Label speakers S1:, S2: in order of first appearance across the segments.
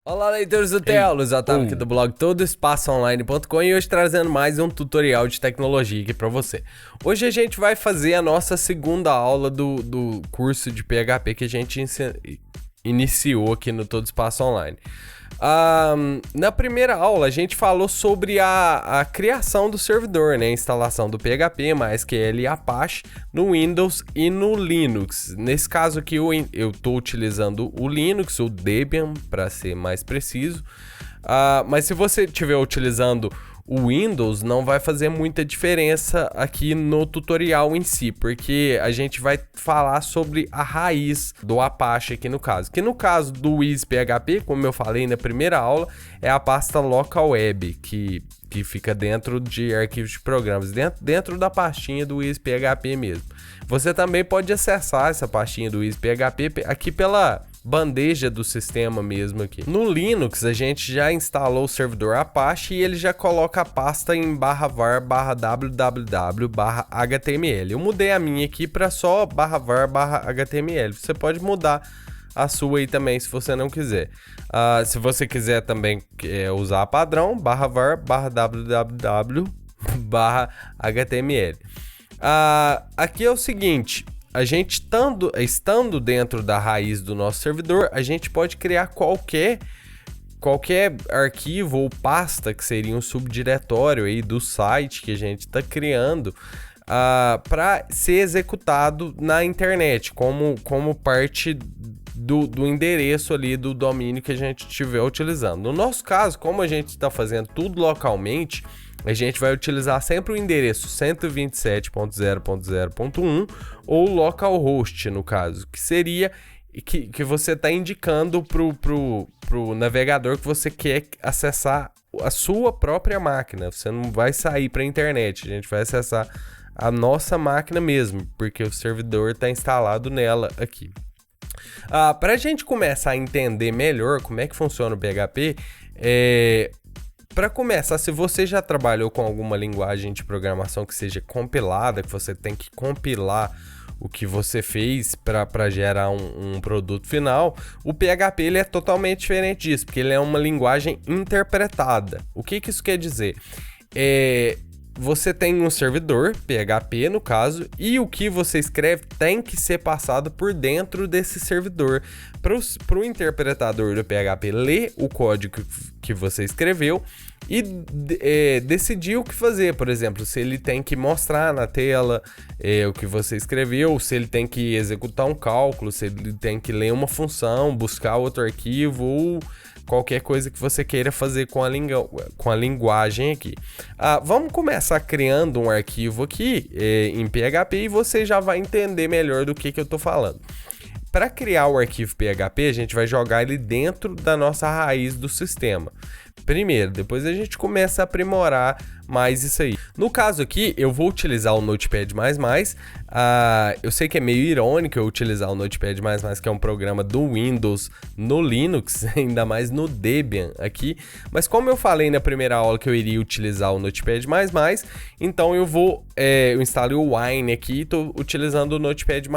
S1: Olá, leitores do Telos, Otávio aqui do blog todoespaçoonline.com e hoje trazendo mais um tutorial de tecnologia aqui pra você. Hoje a gente vai fazer a nossa segunda aula do curso de PHP que a gente iniciou aqui no Todo Espaço Online. Na primeira aula a gente falou sobre a criação do servidor, né? A instalação do PHP, MySQL e Apache no Windows e no Linux. Nesse caso aqui eu estou utilizando o Linux, o Debian para ser mais preciso. Mas se você estiver utilizando o Windows, não vai fazer muita diferença aqui no tutorial em si, porque a gente vai falar sobre a raiz do Apache aqui no caso. Que no caso do WizPHP, como eu falei na primeira aula, é a pasta local web, que fica dentro de arquivos de programas, dentro da pastinha do WizPHP mesmo. Você também pode acessar essa pastinha do WizPHP aqui pela bandeja do sistema mesmo aqui. No Linux a gente já instalou o servidor Apache e ele já coloca a pasta em /var/www/html. Eu mudei a minha aqui para só /var/html. Você pode mudar a sua aí também se você não quiser. Se você quiser também usar padrão /var/www/html. Aqui é o seguinte. A gente estando dentro da raiz do nosso servidor, a gente pode criar qualquer arquivo ou pasta que seria um subdiretório aí do site que a gente está criando para ser executado na internet, como parte do endereço ali do domínio que a gente estiver utilizando. No nosso caso, como a gente está fazendo tudo localmente, a gente vai utilizar sempre o endereço 127.0.0.1 ou localhost, no caso, que seria que você está indicando pro navegador que você quer acessar a sua própria máquina. Você não vai sair para a internet, a gente vai acessar a nossa máquina mesmo, porque o servidor está instalado nela aqui. Para a gente começar a entender melhor como é que funciona o PHP, para começar, se você já trabalhou com alguma linguagem de programação que seja compilada, que você tem que compilar o que você fez para gerar um produto final, o PHP ele é totalmente diferente disso, porque ele é uma linguagem interpretada. O que isso quer dizer? Você tem um servidor, PHP no caso, e o que você escreve tem que ser passado por dentro desse servidor para o interpretador do PHP ler o código que você escreveu e decidir o que fazer. Por exemplo, se ele tem que mostrar na tela o que você escreveu, se ele tem que executar um cálculo, se ele tem que ler uma função, buscar outro arquivo ou qualquer coisa que você queira fazer com a linguagem aqui. Vamos começar criando um arquivo aqui em PHP e você já vai entender melhor do que eu estou falando. Para criar o arquivo PHP, a gente vai jogar ele dentro da nossa raiz do sistema. Primeiro, depois a gente começa a aprimorar mais isso aí. No caso aqui, eu vou utilizar o Notepad++. Eu sei que é meio irônico eu utilizar o Notepad++, que é um programa do Windows no Linux, ainda mais no Debian aqui. Mas como eu falei na primeira aula que eu iria utilizar o Notepad++, então eu instalei o Wine aqui e estou utilizando o Notepad++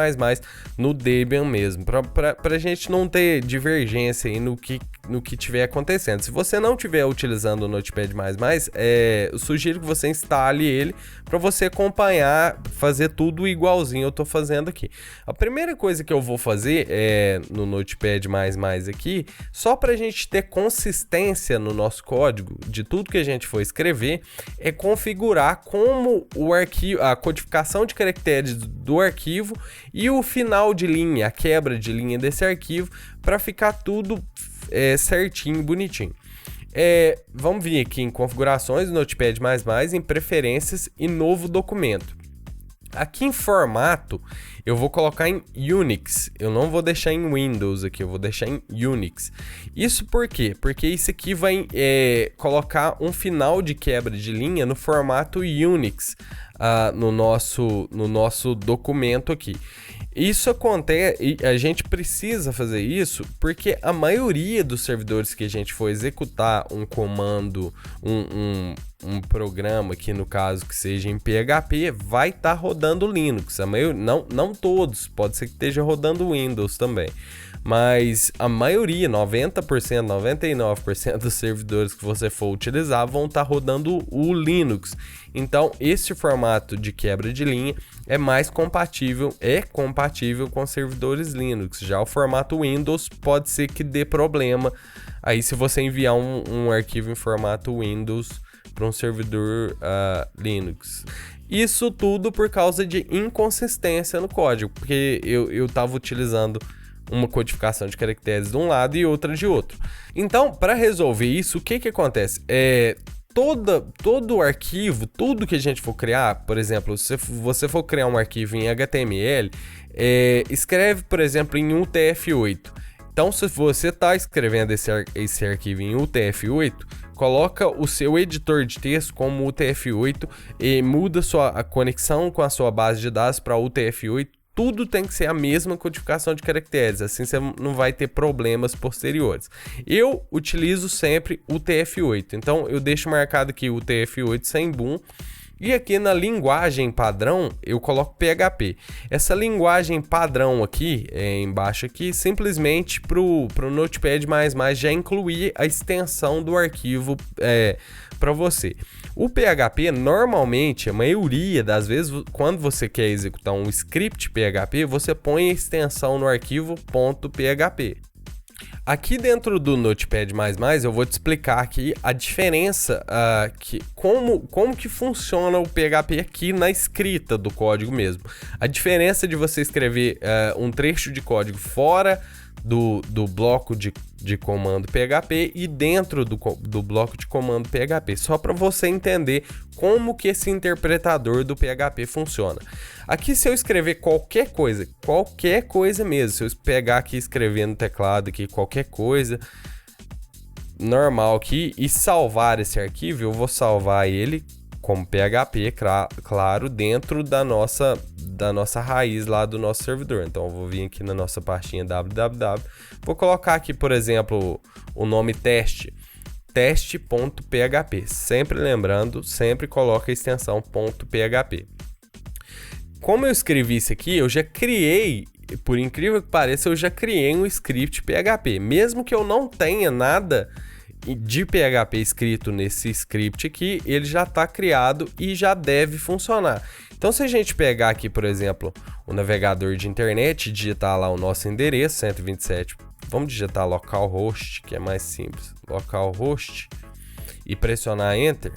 S1: no Debian mesmo, para a gente não ter divergência aí no que estiver acontecendo. Se você não estiver utilizando o Notepad++, eu sugiro que você instale ele para você acompanhar, fazer tudo igualzinho eu estou fazendo aqui. A primeira coisa que eu vou fazer no Notepad++ aqui, só para a gente ter consistência no nosso código de tudo que a gente for escrever, é configurar como o arquivo, a codificação de caracteres do arquivo e o final de linha, a quebra de linha desse arquivo, para ficar tudo certinho, bonitinho. Vamos vir aqui em configurações do Notepad++, em preferências e novo documento. Aqui em formato eu vou colocar em Unix, eu não vou deixar em Windows aqui, eu vou deixar em Unix. Isso por quê? Porque isso aqui vai colocar um final de quebra de linha no formato Unix no nosso documento aqui. Isso acontece, e a gente precisa fazer isso porque a maioria dos servidores que a gente for executar um comando, um programa aqui, no caso, que seja em PHP, vai estar rodando Linux. Não todos, pode ser que esteja rodando Windows também. Mas a maioria, 90%, 99% dos servidores que você for utilizar vão estar rodando o Linux. Então, esse formato de quebra de linha é compatível com servidores Linux. Já o formato Windows pode ser que dê problema aí se você enviar um arquivo em formato Windows para um servidor Linux. Isso tudo por causa de inconsistência no código, porque eu estava utilizando uma codificação de caracteres de um lado e outra de outro. Então, para resolver isso, o que acontece? Todo arquivo, tudo que a gente for criar, por exemplo, se você for criar um arquivo em HTML, escreve, por exemplo, em UTF-8. Então, se você está escrevendo esse arquivo em UTF-8, coloca o seu editor de texto como UTF-8 e muda a conexão com a sua base de dados para UTF-8. Tudo tem que ser a mesma codificação de caracteres, assim você não vai ter problemas posteriores. Eu utilizo sempre o UTF-8, então eu deixo marcado aqui o UTF-8 sem boom. E aqui na linguagem padrão eu coloco PHP. Essa linguagem padrão aqui, embaixo aqui, simplesmente pro Notepad++ já incluir a extensão do arquivo para você. O PHP, normalmente, a maioria das vezes, quando você quer executar um script PHP, você põe a extensão no arquivo .php. Aqui dentro do Notepad++, eu vou te explicar aqui a diferença, como que funciona o PHP aqui na escrita do código mesmo. A diferença de você escrever um trecho de código fora do bloco de comando PHP e dentro do bloco de comando PHP, só para você entender como que esse interpretador do PHP funciona. Aqui, se eu escrever qualquer coisa mesmo, se eu pegar aqui e escrever no teclado aqui qualquer coisa normal aqui e salvar esse arquivo, eu vou salvar ele como PHP, claro, dentro da nossa raiz lá do nosso servidor. Então eu vou vir aqui na nossa pastinha www, vou colocar aqui, por exemplo, o nome teste.php. Sempre lembrando, sempre coloca a extensão .php. Como eu escrevi isso aqui, eu já criei, por incrível que pareça, eu já criei um script PHP. Mesmo que eu não tenha nada de PHP escrito nesse script aqui, ele já está criado e já deve funcionar. Então, se a gente pegar aqui, por exemplo, o navegador de internet, digitar lá o nosso endereço, 127, vamos digitar localhost, que é mais simples, localhost, e pressionar Enter,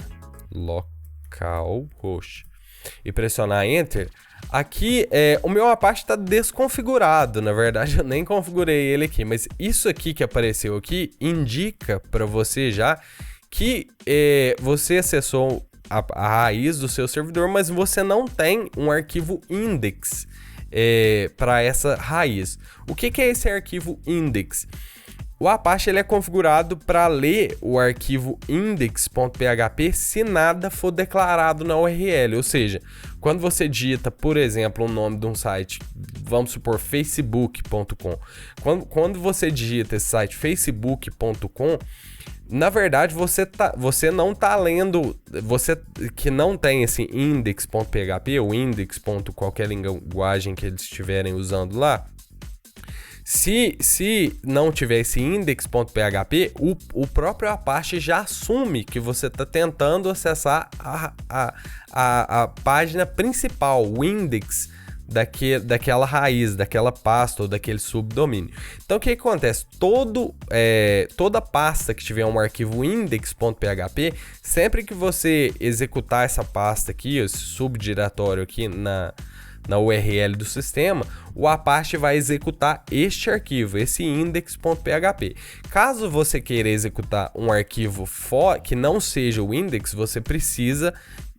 S1: localhost, e pressionar Enter, aqui o meu Apache está desconfigurado. Na verdade, eu nem configurei ele aqui, mas isso aqui que apareceu aqui indica para você já que você acessou a raiz do seu servidor, mas você não tem um arquivo index para essa raiz. O que é esse arquivo index? O Apache ele é configurado para ler o arquivo index.php se nada for declarado na URL, ou seja, quando você digita, por exemplo, o nome de um site, vamos supor facebook.com, quando você digita esse site facebook.com, na verdade você não está lendo, você que não tem esse index.php ou index. Qualquer linguagem que eles estiverem usando lá, se não tiver esse index.php, o próprio Apache já assume que você está tentando acessar a página principal, o index daquela raiz, daquela pasta ou daquele subdomínio. Então o que acontece? Toda pasta que tiver um arquivo index.php, sempre que você executar essa pasta aqui, esse subdiretório aqui na URL do sistema, o Apache vai executar este arquivo, esse index.php. Caso você queira executar um arquivo que não seja o index, você precisa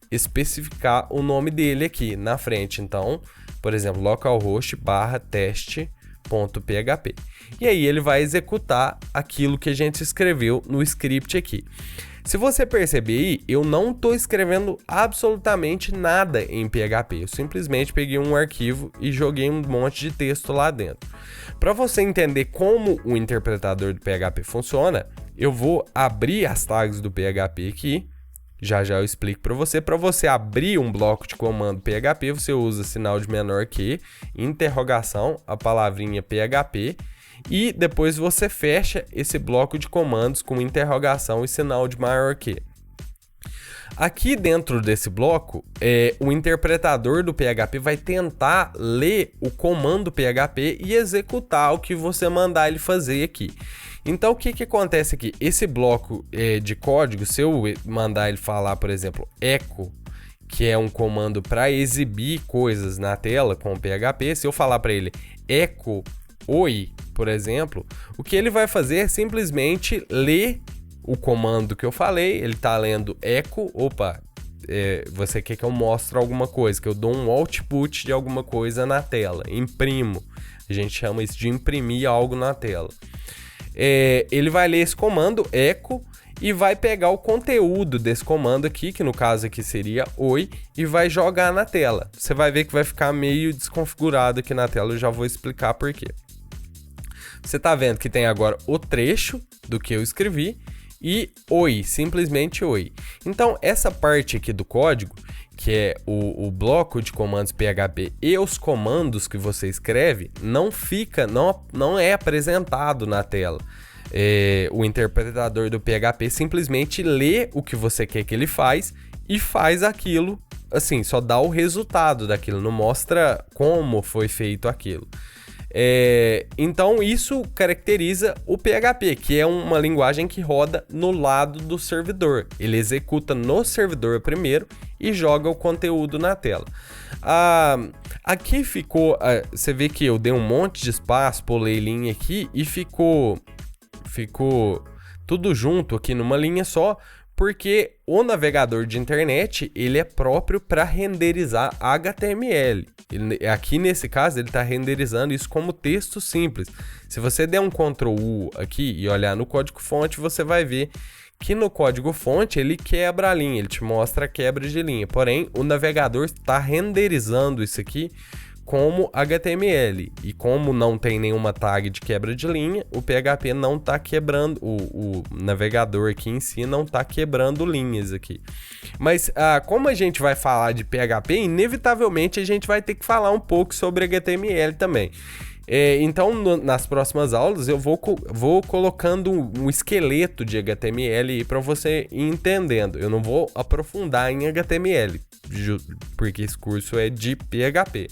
S1: especificar o nome dele aqui na frente. Então, por exemplo, localhost/teste.php. E aí ele vai executar aquilo que a gente escreveu no script aqui. Se você perceber aí, eu não estou escrevendo absolutamente nada em PHP. Eu simplesmente peguei um arquivo e joguei um monte de texto lá dentro. Para você entender como o interpretador do PHP funciona, eu vou abrir as tags do PHP aqui Já já eu explico para você. Para você abrir um bloco de comando PHP, você usa sinal de menor que, interrogação, a palavrinha PHP, e depois você fecha esse bloco de comandos com interrogação e sinal de maior que. Aqui dentro desse bloco, o interpretador do PHP vai tentar ler o comando PHP e executar o que você mandar ele fazer aqui. Então, o que acontece aqui? Esse bloco de código, se eu mandar ele falar, por exemplo, echo, que é um comando para exibir coisas na tela com o PHP, se eu falar para ele echo oi, por exemplo, o que ele vai fazer é simplesmente ler o comando que eu falei. Ele está lendo echo, opa, você quer que eu mostre alguma coisa, que eu dou um output de alguma coisa na tela, imprimo. A gente chama isso de imprimir algo na tela. Ele vai ler esse comando, echo, e vai pegar o conteúdo desse comando aqui, que no caso aqui seria oi, e vai jogar na tela. Você vai ver que vai ficar meio desconfigurado aqui na tela, eu já vou explicar por quê. Você está vendo que tem agora o trecho do que eu escrevi e oi, simplesmente oi. Então, essa parte aqui do código, que é o bloco de comandos PHP e os comandos que você escreve, não é apresentado na tela. O interpretador do PHP simplesmente lê o que você quer que ele faz e faz aquilo, assim, só dá o resultado daquilo, não mostra como foi feito aquilo. Então isso caracteriza o PHP, que é uma linguagem que roda no lado do servidor. Ele executa no servidor primeiro e joga o conteúdo na tela. Aqui ficou, você vê que eu dei um monte de espaço, pulei linha aqui e ficou tudo junto aqui numa linha só, porque o navegador de internet ele é próprio para renderizar HTML. Aqui nesse caso ele está renderizando isso como texto simples. Se você der um Ctrl+U aqui e olhar no código-fonte, você vai ver que no código-fonte ele quebra a linha, ele te mostra a quebra de linha. Porém, o navegador está renderizando isso aqui como HTML, e como não tem nenhuma tag de quebra de linha, o PHP não está quebrando, o navegador aqui em si não está quebrando linhas aqui. Mas como a gente vai falar de PHP, inevitavelmente a gente vai ter que falar um pouco sobre HTML também. Então, nas próximas aulas eu vou colocando um esqueleto de HTML para você ir entendendo. Eu não vou aprofundar em HTML, porque esse curso é de PHP.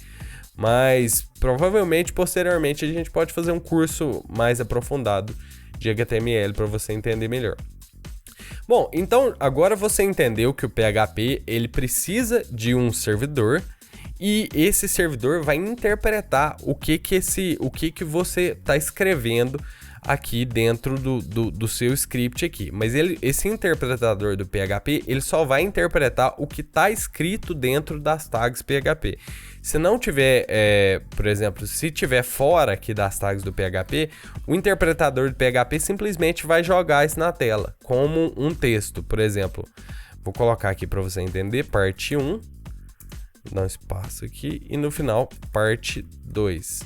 S1: Mas provavelmente posteriormente a gente pode fazer um curso mais aprofundado de HTML para você entender melhor. Bom, então agora você entendeu que o PHP ele precisa de um servidor e esse servidor vai interpretar o que que você está escrevendo aqui dentro do seu script aqui. Mas esse interpretador do PHP ele só vai interpretar o que está escrito dentro das tags PHP. Se não tiver, por exemplo, se tiver fora aqui das tags do PHP, o interpretador do PHP simplesmente vai jogar isso na tela, como um texto. Por exemplo, vou colocar aqui para você entender, parte 1, dá um espaço aqui, e no final, parte 2.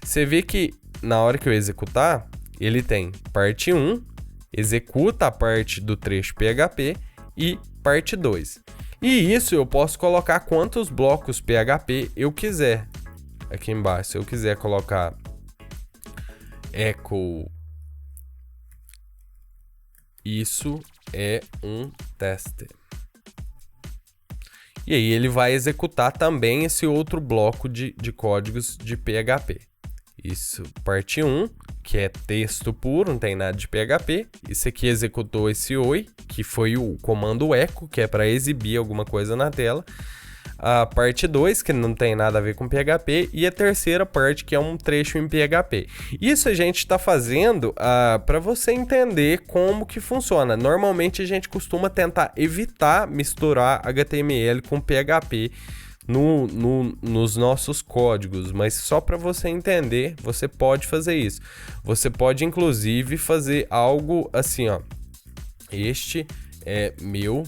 S1: Você vê que na hora que eu executar, ele tem parte 1, executa a parte do trecho PHP e parte 2. E isso eu posso colocar quantos blocos PHP eu quiser. Aqui embaixo, se eu quiser colocar echo, isso é um teste. E aí ele vai executar também esse outro bloco de códigos de PHP. Isso, parte 1, que é texto puro, não tem nada de PHP. Isso aqui executou esse oi, que foi o comando echo, que é para exibir alguma coisa na tela. A parte 2, que não tem nada a ver com PHP. E a terceira parte, que é um trecho em PHP. Isso a gente está fazendo para você entender como que funciona. Normalmente a gente costuma tentar evitar misturar HTML com PHP nos nossos códigos, mas só para você entender, você pode fazer isso. Você pode inclusive fazer algo assim, ó. Este é meu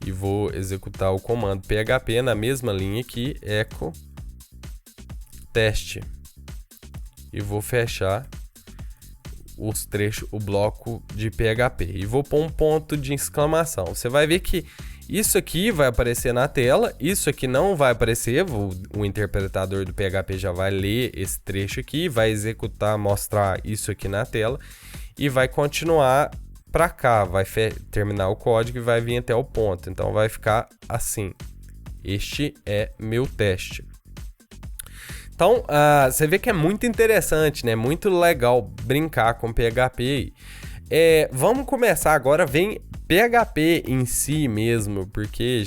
S1: e vou executar o comando PHP na mesma linha aqui, echo teste, e vou fechar os trechos, o bloco de PHP. E vou pôr um ponto de exclamação. Você vai ver que isso aqui vai aparecer na tela, isso aqui não vai aparecer, o interpretador do PHP já vai ler esse trecho aqui, vai executar, mostrar isso aqui na tela e vai continuar para cá, vai terminar o código e vai vir até o ponto. Então vai ficar assim. Este é meu teste. Então, você vê que é muito interessante, né? Muito legal brincar com PHP. Vamos começar agora, vem PHP em si mesmo, porque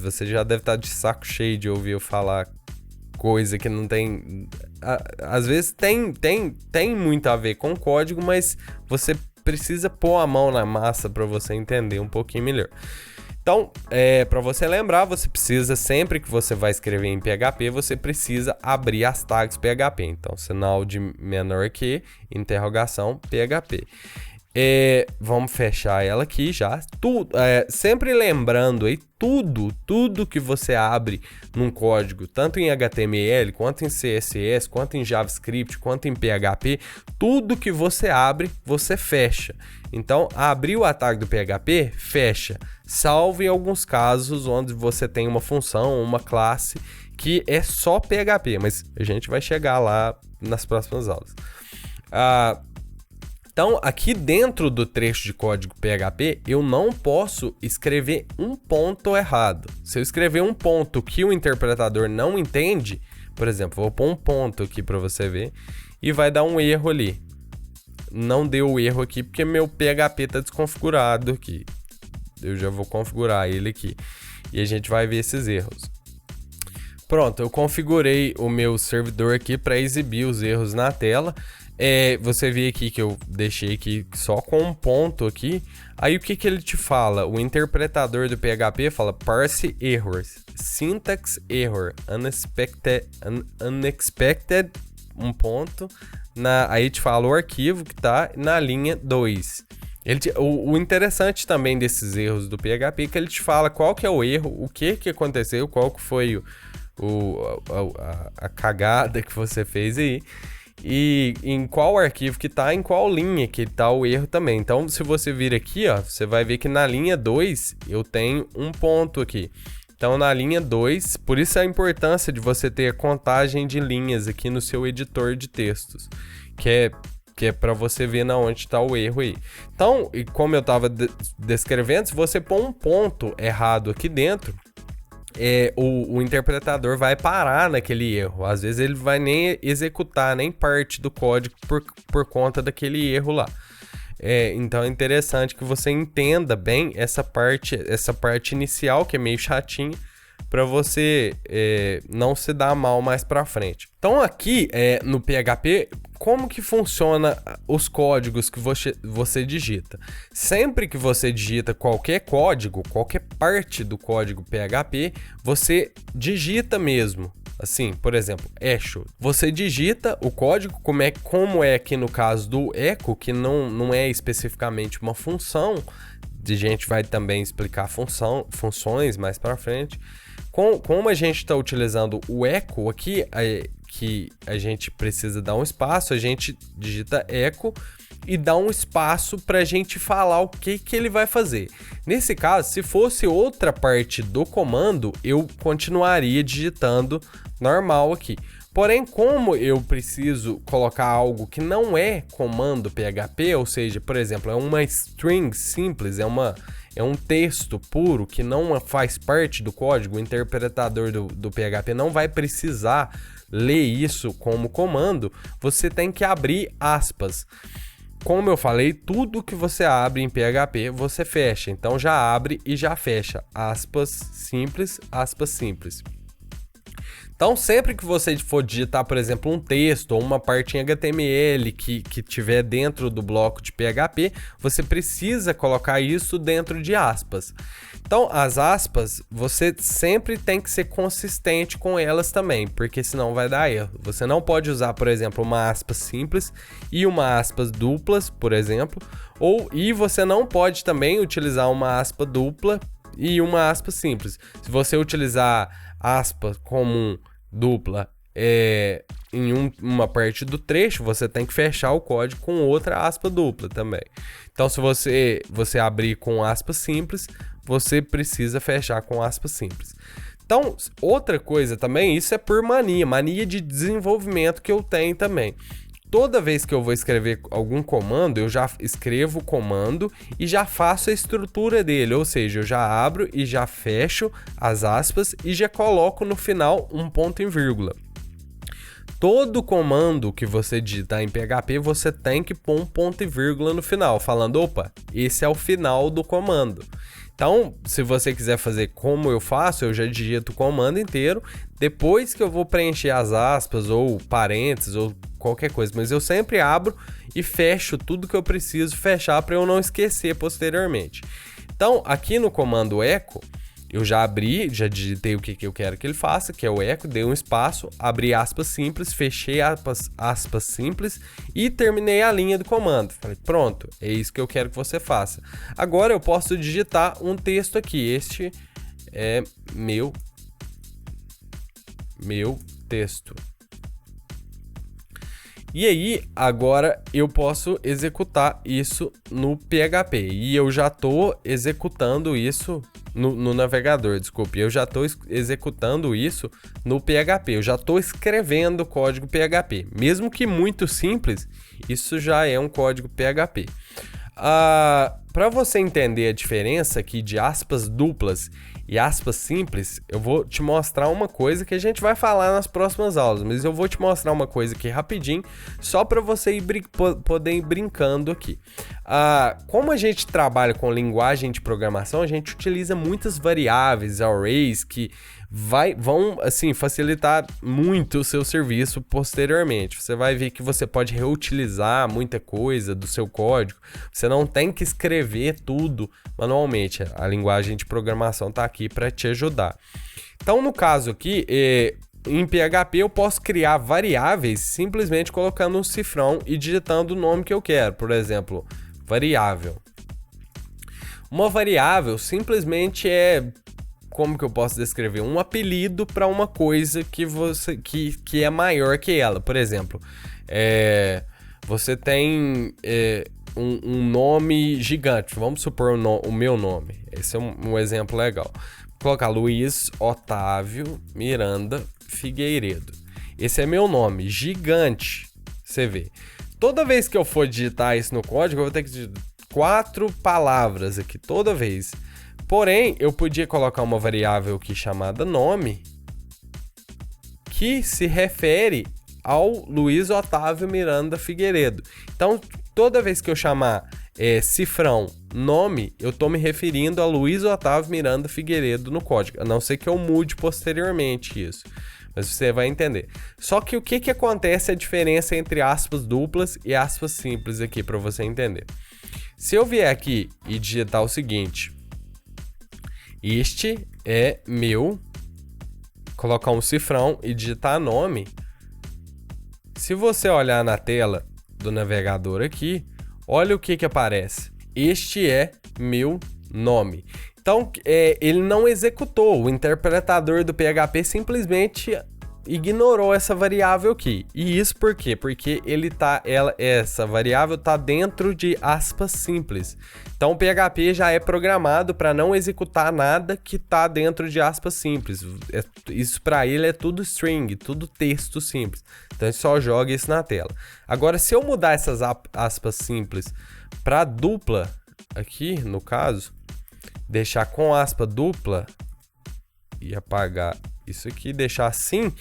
S1: você já deve estar de saco cheio de ouvir eu falar coisa que não tem... Às vezes tem muito a ver com código, mas você precisa pôr a mão na massa para você entender um pouquinho melhor. Então, para você lembrar, você precisa, sempre que você vai escrever em PHP, você precisa abrir as tags PHP. Então, sinal de menor que, interrogação, PHP. Vamos fechar ela aqui já. Sempre lembrando aí, tudo que você abre num código, tanto em HTML, quanto em CSS, quanto em JavaScript, quanto em PHP, tudo que você abre, você fecha. Então, abriu a tag do PHP, fecha. Salvo em alguns casos onde você tem uma função, uma classe que é só PHP, mas a gente vai chegar lá nas próximas aulas. Então, aqui dentro do trecho de código PHP, eu não posso escrever um ponto errado. Se eu escrever um ponto que o interpretador não entende, por exemplo, vou pôr um ponto aqui para você ver, e vai dar um erro ali. Não deu erro aqui porque meu PHP está desconfigurado aqui. Eu já vou configurar ele aqui. E a gente vai ver esses erros. Pronto, eu configurei o meu servidor aqui para exibir os erros na tela. Você vê aqui que eu deixei aqui só com um ponto aqui. Aí o que ele te fala? O interpretador do PHP fala parse errors, syntax error, unexpected, um ponto. Aí te fala o arquivo que está na linha 2. O interessante também desses erros do PHP é que ele te fala qual que é o erro, o que aconteceu, qual que foi a cagada que você fez aí. E em qual arquivo que tá, em qual linha que tá o erro também. Então, se você vir aqui, ó, você vai ver que na linha 2 eu tenho um ponto aqui. Então, na linha 2, por isso a importância de você ter a contagem de linhas aqui no seu editor de textos, que é para você ver na onde está o erro aí. Então, e como eu estava descrevendo, se você pôr um ponto errado aqui dentro, o interpretador vai parar naquele erro. Às vezes ele vai nem executar nem parte do código por conta daquele erro lá. Então é interessante que você entenda bem essa parte inicial, que é meio chatinha, para você não se dar mal mais para frente. Então aqui no PHP, como que funciona os códigos que você digita? Sempre que você digita qualquer código, qualquer parte do código PHP, você digita mesmo. Assim, por exemplo, echo. Você digita o código, como é aqui no caso do echo, que não é especificamente uma função. A gente vai também explicar funções mais para frente. Como a gente está utilizando o echo aqui, que a gente precisa dar um espaço, a gente digita echo e dá um espaço para a gente falar o que ele vai fazer. Nesse caso, se fosse outra parte do comando, eu continuaria digitando normal aqui. Porém, como eu preciso colocar algo que não é comando PHP, ou seja, por exemplo, é uma string simples, é um texto puro que não faz parte do código, o interpretador do PHP não vai precisar ler isso como comando, você tem que abrir aspas. Como eu falei, tudo que você abre em PHP, você fecha. Então já abre e já fecha. Aspas simples, aspas simples. Então, sempre que você for digitar, por exemplo, um texto ou uma parte em HTML que tiver dentro do bloco de PHP, você precisa colocar isso dentro de aspas. Então, as aspas, você sempre tem que ser consistente com elas também, porque senão vai dar erro. Você não pode usar, por exemplo, uma aspas simples e uma aspas duplas, por exemplo, e você não pode também utilizar uma aspa dupla e uma aspa simples. Se você utilizar aspa comum, dupla em uma parte do trecho, você tem que fechar o código com outra aspa dupla também. Então, se você abrir com aspa simples, você precisa fechar com aspa simples. Então, outra coisa também, isso é por mania de desenvolvimento que eu tenho também. Toda vez que eu vou escrever algum comando, eu já escrevo o comando e já faço a estrutura dele, ou seja, eu já abro e já fecho as aspas e já coloco no final um ponto e vírgula. Todo comando que você digitar em PHP, você tem que pôr um ponto e vírgula no final, falando, opa, esse é o final do comando. Então, se você quiser fazer como eu faço, eu já digito o comando inteiro, depois que eu vou preencher as aspas, ou parênteses, ou qualquer coisa. Mas eu sempre abro e fecho tudo que eu preciso fechar para eu não esquecer posteriormente. Então, aqui no comando echo, eu já abri, já digitei o que eu quero que ele faça, que é o echo, dei um espaço, abri aspas simples, fechei aspas simples e terminei a linha do comando. Falei, pronto, é isso que eu quero que você faça. Agora eu posso digitar um texto aqui. Este é meu texto. E aí, agora eu posso executar isso no PHP. E eu já estou executando isso no navegador, desculpe. Eu já estou executando isso no PHP. Eu já estou escrevendo código PHP. Mesmo que muito simples, isso já é um código PHP. Para você entender a diferença aqui de aspas duplas e aspas simples, eu vou te mostrar uma coisa que a gente vai falar nas próximas aulas, mas eu vou te mostrar uma coisa aqui rapidinho, só para você poder ir brincando aqui. Como a gente trabalha com linguagem de programação, a gente utiliza muitas variáveis, arrays, que vão assim, facilitar muito o seu serviço posteriormente. Você vai ver que você pode reutilizar muita coisa do seu código. Você não tem que escrever tudo manualmente. A linguagem de programação está aqui para te ajudar. Então, no caso aqui, em PHP eu posso criar variáveis simplesmente colocando um cifrão e digitando o nome que eu quero. Por exemplo, variável. Uma variável simplesmente como que eu posso descrever? Um apelido para uma coisa que é maior que ela. Por exemplo, você tem um nome gigante. Vamos supor o meu nome. Esse é um exemplo legal. Vou colocar Luiz Otávio Miranda Figueiredo. Esse é meu nome, gigante. Você vê. Toda vez que eu for digitar isso no código, eu vou ter que digitar 4 palavras aqui, toda vez. Porém, eu podia colocar uma variável aqui chamada nome, que se refere ao Luiz Otávio Miranda Figueiredo. Então, toda vez que eu chamar cifrão nome, eu estou me referindo a Luiz Otávio Miranda Figueiredo no código, a não ser que eu mude posteriormente isso. Mas você vai entender. Só que o que acontece a diferença entre aspas duplas e aspas simples aqui para você entender. Se eu vier aqui e digitar o seguinte: este é meu, colocar um cifrão e digitar nome. Se você olhar na tela do navegador aqui, olha o que aparece. Este é meu nome. Então, ele não executou. O interpretador do PHP simplesmente ignorou essa variável aqui. E isso por quê? Porque essa variável está dentro de aspas simples. Então o PHP já é programado para não executar nada que está dentro de aspas simples. Isso para ele é tudo string, tudo texto simples. Então ele só joga isso na tela. Agora, se eu mudar essas aspas simples para dupla, aqui no caso, deixar com aspa dupla e apagar isso aqui, deixar assim,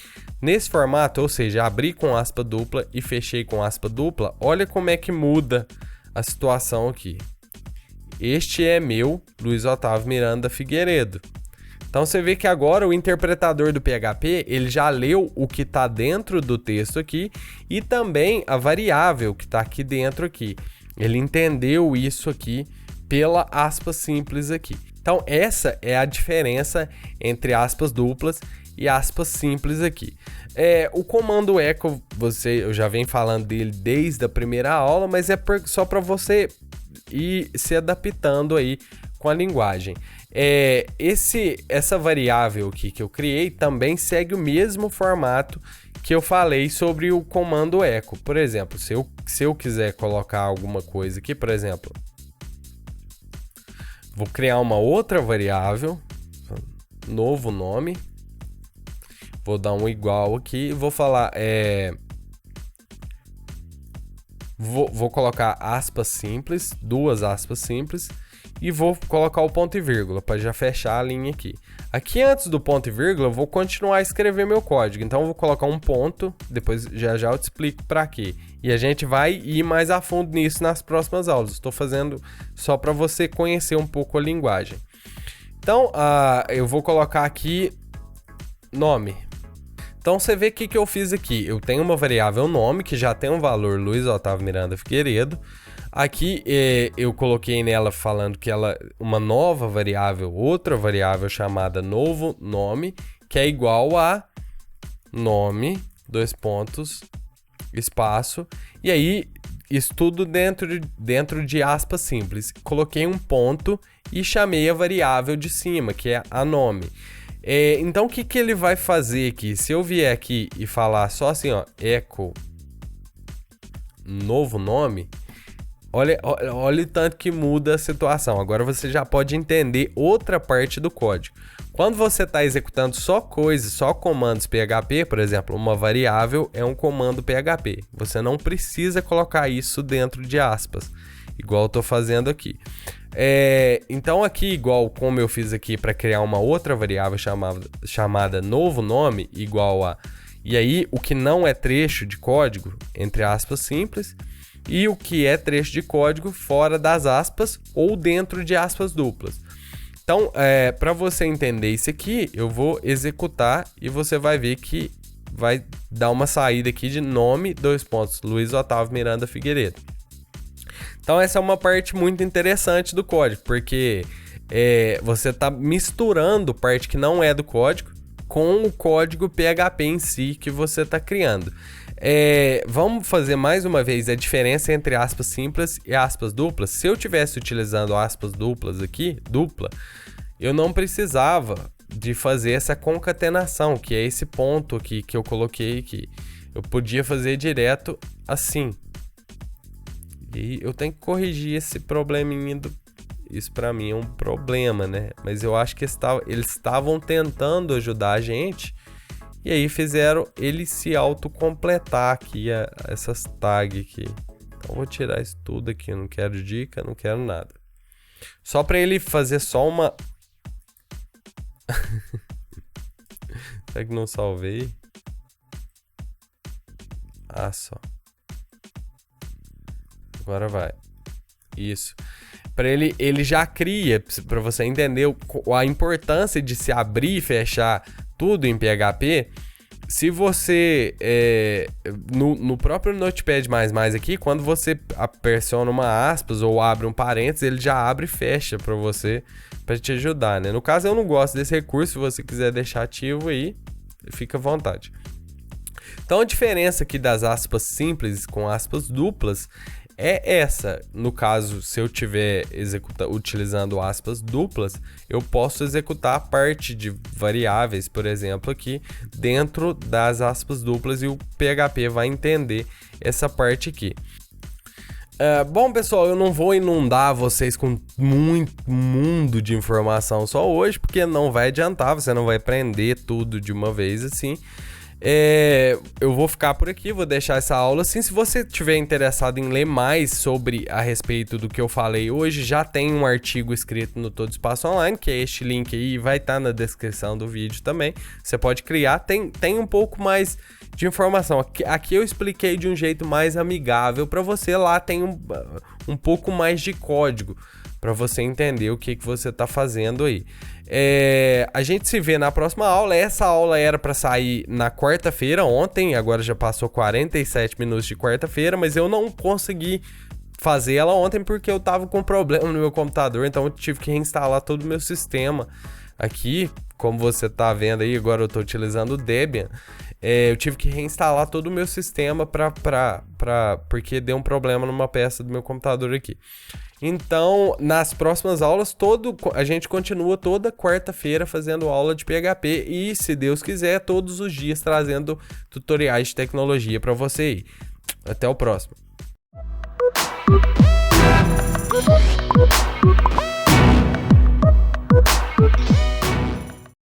S1: nesse formato, ou seja, abrir com aspa dupla e fechei com aspa dupla, olha como é que muda a situação aqui. Este é meu, Luiz Otávio Miranda Figueiredo. Então você vê que agora o interpretador do PHP, ele já leu o que está dentro do texto aqui e também a variável que está aqui dentro aqui. Ele entendeu isso aqui pela aspas simples aqui. Então essa é a diferença entre aspas duplas e aspas simples aqui. O comando echo, eu já venho falando dele desde a primeira aula, mas é só para você ir se adaptando aí com a linguagem. Essa variável aqui que eu criei também segue o mesmo formato que eu falei sobre o comando echo. Por exemplo, se eu quiser colocar alguma coisa aqui, por exemplo, vou criar uma outra variável, novo nome, vou dar um igual aqui e vou falar, vou colocar aspas simples, duas aspas simples, e vou colocar o ponto e vírgula para já fechar a linha aqui. Aqui antes do ponto e vírgula eu vou continuar a escrever meu código, então eu vou colocar um ponto, depois já eu te explico para quê. E a gente vai ir mais a fundo nisso nas próximas aulas. Estou fazendo só para você conhecer um pouco a linguagem. Então eu vou colocar aqui nome. Então você vê o que eu fiz aqui. Eu tenho uma variável nome que já tem um valor Luiz Otávio Miranda Figueiredo. Aqui eu coloquei nela falando que ela uma nova variável, outra variável chamada novo nome, que é igual a nome, dois pontos, espaço, e aí isso tudo dentro de aspas simples. Coloquei um ponto e chamei a variável de cima, que é a nome. Então o que ele vai fazer aqui? Se eu vier aqui e falar só assim, ó, echo novo nome, olha o tanto que muda a situação. Agora você já pode entender outra parte do código. Quando você está executando só coisas, só comandos PHP, por exemplo, uma variável é um comando PHP. Você não precisa colocar isso dentro de aspas, igual eu estou fazendo aqui. Então aqui, igual como eu fiz aqui para criar uma outra variável chamada novo nome, igual a... E aí, o que não é trecho de código, entre aspas simples, e o que é trecho de código fora das aspas ou dentro de aspas duplas. Então, para você entender isso aqui, eu vou executar e você vai ver que vai dar uma saída aqui de nome, dois pontos, Luiz Otávio Miranda Figueiredo. Então, essa é uma parte muito interessante do código, porque você está misturando parte que não é do código com o código PHP em si que você está criando. Vamos fazer mais uma vez a diferença entre aspas simples e aspas duplas. Se eu estivesse utilizando aspas duplas aqui, dupla, eu não precisava de fazer essa concatenação, que é esse ponto aqui que eu coloquei aqui. Eu podia fazer direto assim. E eu tenho que corrigir esse probleminha Isso para mim é um problema, né? Mas eu acho que eles estavam tentando ajudar a gente. E aí fizeram ele se autocompletar aqui, essas tags aqui. Então eu vou tirar isso tudo aqui, eu não quero dica, não quero nada. Só para ele fazer só uma... Será que não salvei? Só. Agora vai. Isso. Para ele já cria, para você entender a importância de se abrir e fechar tudo em PHP. Se você, no próprio Notepad++ aqui, quando você pressiona uma aspas ou abre um parênteses, ele já abre e fecha para você, para te ajudar, né? No caso, eu não gosto desse recurso, se você quiser deixar ativo aí, fica à vontade. Então, a diferença aqui das aspas simples com aspas duplas é essa. No caso, se eu estiver utilizando aspas duplas, eu posso executar a parte de variáveis, por exemplo, aqui dentro das aspas duplas e o PHP vai entender essa parte aqui. Bom, pessoal, eu não vou inundar vocês com muito mundo de informação só hoje, porque não vai adiantar, você não vai aprender tudo de uma vez assim. Eu vou ficar por aqui, vou deixar essa aula assim. Se você estiver interessado em ler mais a respeito do que eu falei hoje, já tem um artigo escrito no Todo Espaço Online, que é este link aí, vai estar na descrição do vídeo também. Você pode criar, tem um pouco mais de informação. Aqui eu expliquei de um jeito mais amigável para você, lá tem um pouco mais de código para você entender o que você está fazendo aí. A gente se vê na próxima aula. Essa aula era para sair na quarta-feira, ontem, agora já passou 47 minutos de quarta-feira, mas eu não consegui fazer ela ontem porque eu tava com problema no meu computador, então eu tive que reinstalar todo o meu sistema aqui, como você tá vendo aí, agora eu tô utilizando o Debian, eu tive que reinstalar todo o meu sistema porque deu um problema numa peça do meu computador aqui. Então, nas próximas aulas, a gente continua toda quarta-feira fazendo aula de PHP e, se Deus quiser, todos os dias trazendo tutoriais de tecnologia para você aí. Até o próximo.